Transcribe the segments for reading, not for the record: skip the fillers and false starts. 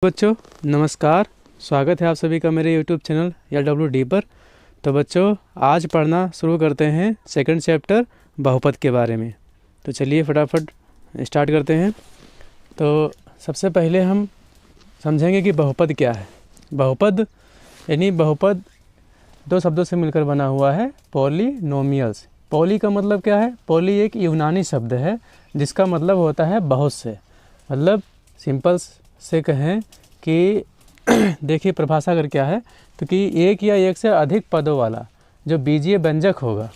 बच्चों नमस्कार। स्वागत है आप सभी का मेरे YouTube चैनल LWD पर। तो बच्चों आज पढ़ना शुरू करते हैं सेकंड चैप्टर बहुपद के बारे में। तो चलिए फटाफट स्टार्ट करते हैं। तो सबसे पहले हम समझेंगे कि बहुपद क्या है। बहुपद यानी बहुपद दो शब्दों से मिलकर बना हुआ है, पॉलीनोमियल्स। पॉली का मतलब क्या है? पॉली एक यूनानी शब्द है जिसका मतलब होता है बहुत से। मतलब सिंपल से कहें कि देखिए परिभाषा अगर क्या है तो कि एक या एक से अधिक पदों वाला जो बीजीय व्यंजक होगा,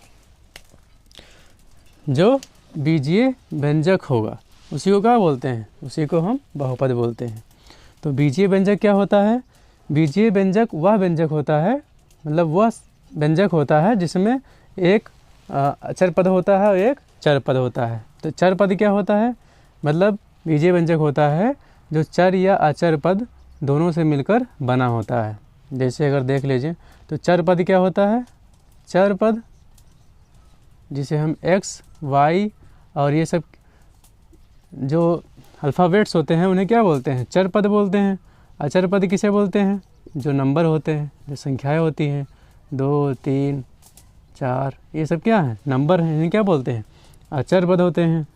जो बीजीय व्यंजक होगा उसी को क्या बोलते हैं? उसी को हम बहुपद बोलते हैं। तो बीजीय व्यंजक क्या होता है? बीजीय व्यंजक वह व्यंजक होता है, मतलब वह व्यंजक होता है जिसमें एक अचर पद होता है और एक चर पद होता है। तो चर पद क्या होता है? मतलब बीजीय व्यंजक होता है जो चर या अचर पद दोनों से मिलकर बना होता है। जैसे अगर देख लीजिए तो चर पद क्या होता है? चर पद जिसे हम x, y और ये सब जो अल्फ़ाबेट्स होते हैं उन्हें क्या बोलते हैं? चर पद बोलते हैं। अचर पद किसे बोलते हैं? जो नंबर होते हैं, जो संख्याएं होती हैं 2, 3, 4, ये सब क्या है? नंबर हैं। इन्हें क्या बोलते हैं? अचर पद होते हैं।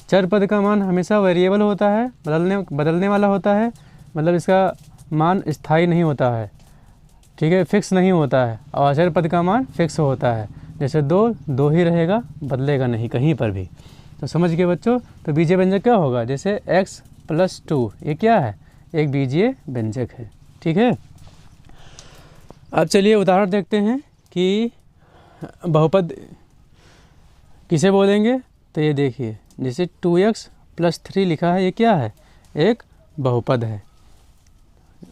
चर पद का मान हमेशा वेरिएबल होता है, बदलने वाला होता है। मतलब इसका मान स्थायी नहीं होता है, ठीक है, फिक्स नहीं होता है। और अचर पद का मान फिक्स होता है। जैसे दो ही रहेगा, बदलेगा नहीं कहीं पर भी। तो समझ गए बच्चों? तो बीजीय व्यंजक क्या होगा? जैसे x + 2 ये क्या है? एक बीजीय व्यंजक है, ठीक है। अब चलिए उदाहरण देखते हैं कि बहुपद किसे बोलेंगे। तो ये देखिए जैसे 2x + 3 लिखा है, ये क्या है? एक बहुपद है।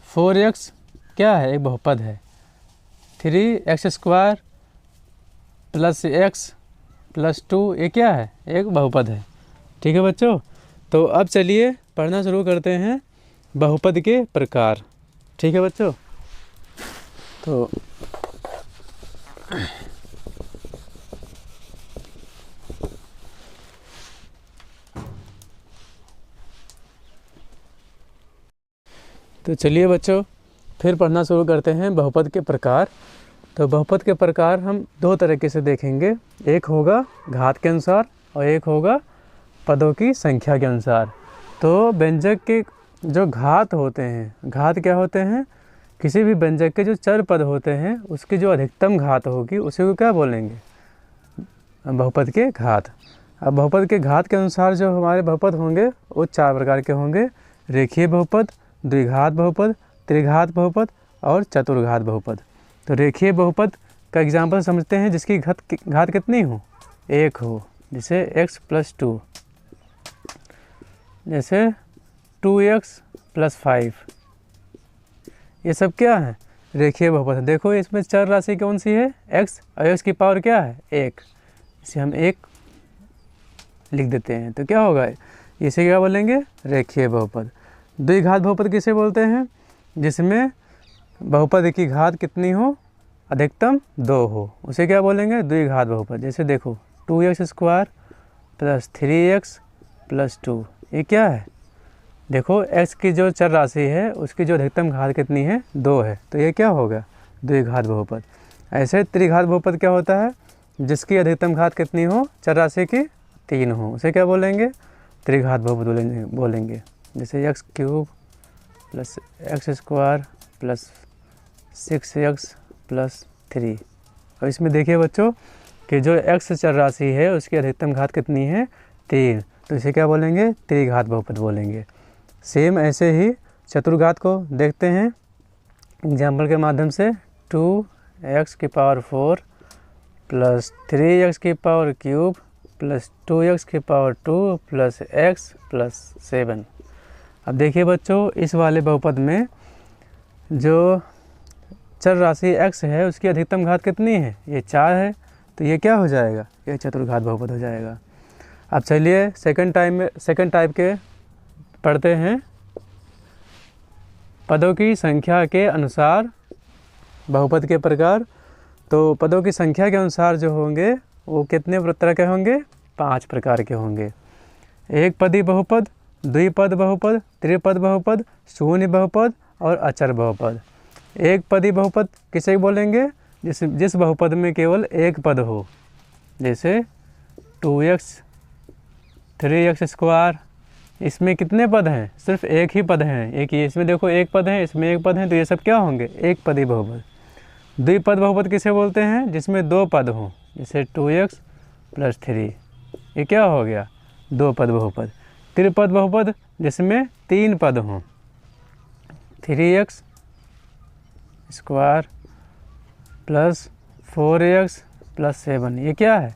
4x क्या है? एक बहुपद है। 3x² + x + 2 ये क्या है? एक बहुपद है, ठीक है बच्चों। तो अब चलिए पढ़ना शुरू करते हैं बहुपद के प्रकार, ठीक है बच्चों। तो चलिए बच्चों फिर पढ़ना शुरू करते हैं बहुपद के प्रकार। तो बहुपद के प्रकार हम दो तरीके से देखेंगे। एक होगा घात के अनुसार और एक होगा पदों की संख्या के अनुसार। तो व्यंजक के जो घात होते हैं, घात क्या होते हैं? किसी भी व्यंजक के जो चर पद होते हैं उसकी जो अधिकतम घात होगी उसी को क्या बोलेंगे? बहुपद के घात। अब बहुपद के घात के अनुसार जो हमारे बहुपद होंगे वो 4 प्रकार के होंगे। रेखीय बहुपद, द्विघात बहुपद, त्रिघात बहुपद और चतुर्घात बहुपद। तो रेखीय बहुपद का एग्जाम्पल समझते हैं जिसकी घात कितनी हो? 1 हो। जैसे x + 2, जैसे 2x + 5, ये सब क्या है? रेखीय बहुपद है। देखो इसमें चर राशि कौन सी है? x और x की पावर क्या है? 1। इसे हम 1 लिख देते हैं तो क्या होगा? इसे क्या बोलेंगे? रेखीय बहुपद। द्विघात बहुपद किसे बोलते हैं? जिसमें बहुपद की घात कितनी हो? अधिकतम 2 हो, उसे क्या बोलेंगे? द्विघात बहुपद। जैसे देखो 2x² + 3x + 2 ये क्या है? देखो x की जो चर राशि है उसकी जो अधिकतम घात कितनी है? 2 है, तो ये क्या होगा? द्विघात बहुपद। ऐसे त्रिघात बहुपद क्या होता है? जिसकी अधिकतम घात कितनी हो चर राशि की? 3 हो, उसे क्या बोलेंगे? त्रिघात बहुपद बोलेंगे। जैसे x³ + x² + 6x + 3। और इसमें देखिए बच्चों कि जो x चर राशि है उसकी अधिकतम घात कितनी है? 3, तो इसे क्या बोलेंगे? त्रिघात बहुपद बोलेंगे। सेम ऐसे ही चतुर्घात को देखते हैं एग्जाम्पल के माध्यम से। 2x⁴ + 3x³ + 2x⁴ + x + 7। अब देखिए बच्चों इस वाले बहुपद में जो चर राशि x है उसकी अधिकतम घात कितनी है? ये 4 है, तो ये क्या हो जाएगा? ये चतुर्घात बहुपद हो जाएगा। अब चलिए सेकंड टाइप के पढ़ते हैं पदों की संख्या के अनुसार बहुपद के प्रकार। तो पदों की संख्या के अनुसार जो होंगे वो कितने तरह के होंगे? 5 प्रकार के होंगे। एक पदी बहुपद, द्विपद बहुपद, त्रिपद बहुपद, शून्य बहुपद और अचर बहुपद। एक पदी बहुपद किसे बोलेंगे? जिस बहुपद में केवल एक पद हो, जैसे 2x 3x²। इसमें कितने पद हैं? सिर्फ एक ही पद हैं, एक ही। इसमें देखो एक पद है, इसमें एक पद है, तो ये सब क्या होंगे? एक पदी बहुपद। द्विपद बहुपद किसे बोलते हैं? जिसमें दो पद हों, जैसे 2x + 3, ये क्या हो गया? दो पद बहुपद। त्रिपद बहुपद जिसमें तीन पद हों, 3x² + 4x + 7, ये क्या है?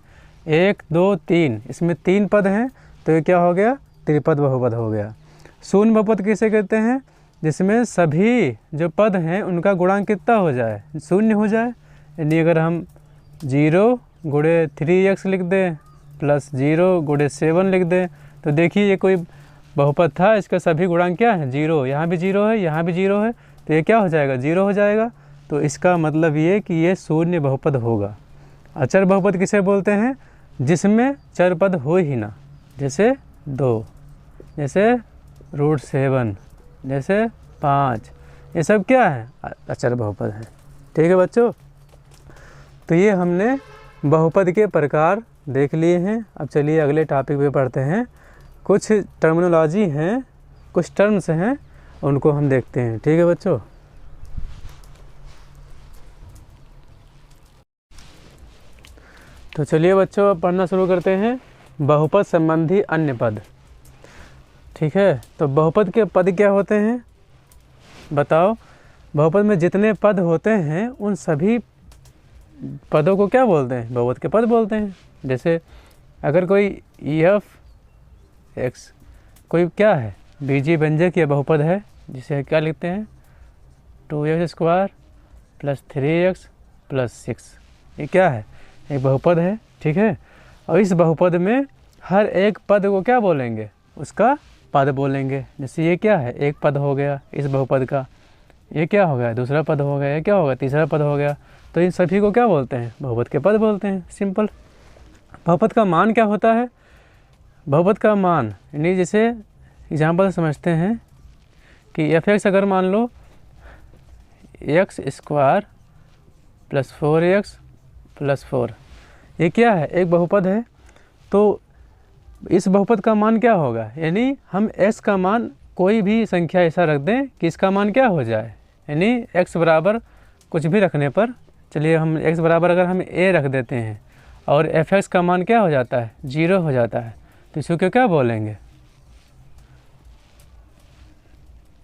1 2 3, इसमें तीन पद हैं, तो ये क्या हो गया? त्रिपद बहुपद हो गया। शून्य बहुपद किसे कहते हैं? जिसमें सभी जो पद हैं उनका गुणांक कितना हो जाए? शून्य हो जाए। यानी अगर हम 0 × 3x लिख दें + 0 × 7 लिख दें, तो देखिए ये कोई बहुपद था, इसका सभी गुणांक क्या है? 0। यहाँ भी 0 है, यहाँ भी 0 है, तो ये क्या हो जाएगा? 0 हो जाएगा। तो इसका मतलब ये कि ये शून्य बहुपद होगा। अचर बहुपद किसे बोलते हैं? जिसमें चर पद हो ही ना, जैसे 2, जैसे √7, जैसे 5, ये सब क्या है? अचर बहुपद है। ठीक है बच्चों, तो ये हमने बहुपद के प्रकार देख लिए हैं। अब चलिए अगले टॉपिक पे पढ़ते हैं। कुछ टर्मिनोलॉजी हैं, कुछ टर्म्स हैं, उनको हम देखते हैं। ठीक है बच्चों, तो चलिए बच्चों अब पढ़ना शुरू करते हैं। बहुपद संबंधी अन्य पद। ठीक है, तो बहुपद के पद क्या होते हैं? बताओ। बहुपद में जितने पद होते हैं उन सभी पदों को क्या बोलते हैं? बहुपद के पद बोलते हैं। जैसे अगर कोई f(x) कोई क्या है? बीजीय व्यंजक या बहुपद है, जिसे क्या लिखते हैं? 2x² + 3x + 6, ये क्या है? एक बहुपद है। ठीक है, और इस बहुपद में हर एक पद को क्या बोलेंगे? उसका पद बोलेंगे। जैसे ये क्या है? एक पद हो गया इस बहुपद का, ये क्या हो गया? दूसरा पद हो गया, ये क्या होगा? तीसरा पद हो गया। तो इन सभी को क्या बोलते हैं? बहुपद के पद बोलते हैं। सिंपल। बहुपद का मान क्या होता है? बहुपद का मान यानी जैसे एग्जाम्पल समझते हैं कि f(x) अगर मान लो x² + 4x + 4, ये क्या है? एक बहुपद है। तो इस बहुपद का मान क्या होगा? यानी हम x का मान कोई भी संख्या ऐसा रख दें कि इसका मान क्या हो जाए? यानी x बराबर कुछ भी रखने पर, चलिए हम x बराबर अगर हम a रख देते हैं और f(x) का मान क्या हो जाता है? 0 हो जाता है, तो इसको क्या बोलेंगे?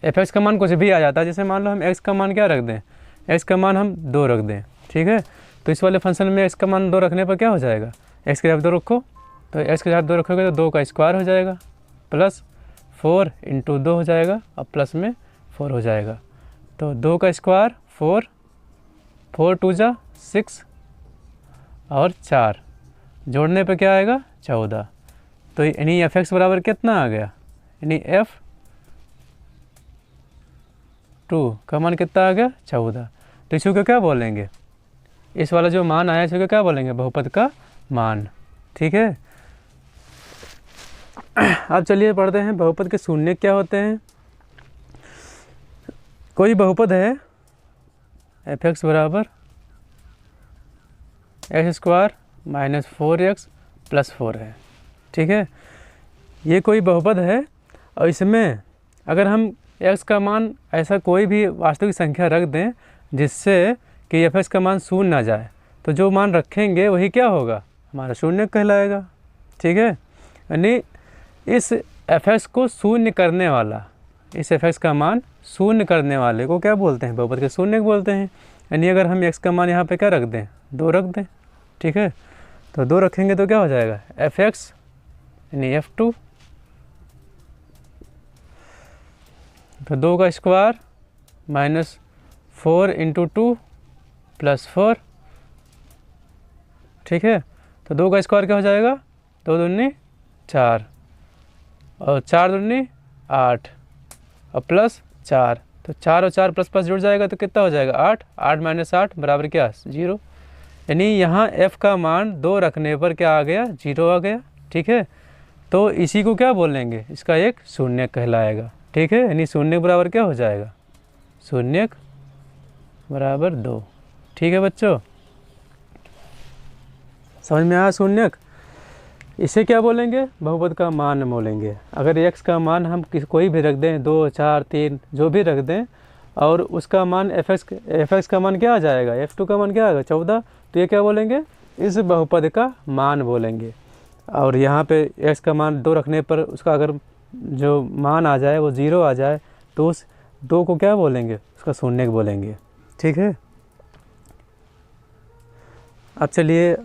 f(x) का मान कुछ भी आ जाता है। जैसे मान लो हम x का मान क्या रख दें? x का मान हम 2 रख दें। ठीक है, तो इस वाले फंक्शन में x का मान 2 रखने पर क्या हो जाएगा? x के साथ 2 रखो, तो x के साथ 2 रखोगे तो 2 का स्क्वायर हो जाएगा, + 4 × 2 हो जाएगा, और प्लस में 4 हो जाएगा। तो 2 का स्क्वायर 4, 4 × 2 = 6 और 4, जोड़ने पर क्या आएगा? 14। तो यानी f(x) बराबर कितना आ गया? यानी f(2) का मान कितना आ गया? 14। तो इसको क्या बोलेंगे? इस वाला जो मान आया इसको क्या बोलेंगे? बहुपद का मान। ठीक है, अब चलिए पढ़ते हैं बहुपद के शून्य क्या होते हैं। कोई बहुपद है f(x) बराबर x² - 4x + 4 है। ठीक है, ये कोई बहुपद है और इसमें अगर हम x का मान ऐसा कोई भी वास्तविक संख्या रख दें जिससे कि f(x) का मान शून्य ना जाए, तो जो मान रखेंगे वही क्या होगा? हमारा शून्य कहलाएगा। ठीक है, यानी इस f(x) को शून्य करने वाला, इस f(x) का मान शून्य करने वाले को क्या बोलते हैं? बहुपद के शून्य बोलते हैं। यानी अगर हम x का मान यहाँ पे क्या रख दें? 2 रख दें। ठीक है, तो 2 रखेंगे तो क्या हो जाएगा? f(x) यानी f(2), तो 2 का स्क्वायर -4 × 2 + 4। ठीक है, तो 2 का स्क्वायर क्या हो जाएगा? 2 दूनी 4 और 4 दूनी 8 और +4, तो 4 और 4 ++ जुड़ जाएगा तो कितना हो जाएगा? 8। 8 - 8 बराबर क्या? 0। यानी यहाँ f का मान 2 रखने पर क्या आ गया? 0 आ गया। ठीक है, तो इसी को क्या बोलेंगे, इसका एक शून्यक कहलाएगा। ठीक है, यानी शून्यक बराबर क्या हो जाएगा, शून्यक बराबर 2। ठीक है बच्चों, समझ में आया शून्यक। इसे क्या बोलेंगे, बहुपद का मान बोलेंगे। अगर x का मान हम कोई भी रख दें, 2 4 3 जो भी रख दें, और उसका मान fx का मान क्या आ जाएगा, f2 का मान क्या आएगा 14, तो ये क्या बोलेंगे, इस बहुपद का मान बोलेंगे। और यहाँ पे x का मान 2 रखने पर उसका अगर जो मान आ जाए वो 0 आ जाए, तो उस 2 को क्या बोलेंगे, उसका शून्यक बोलेंगे। ठीक है, अब चलिए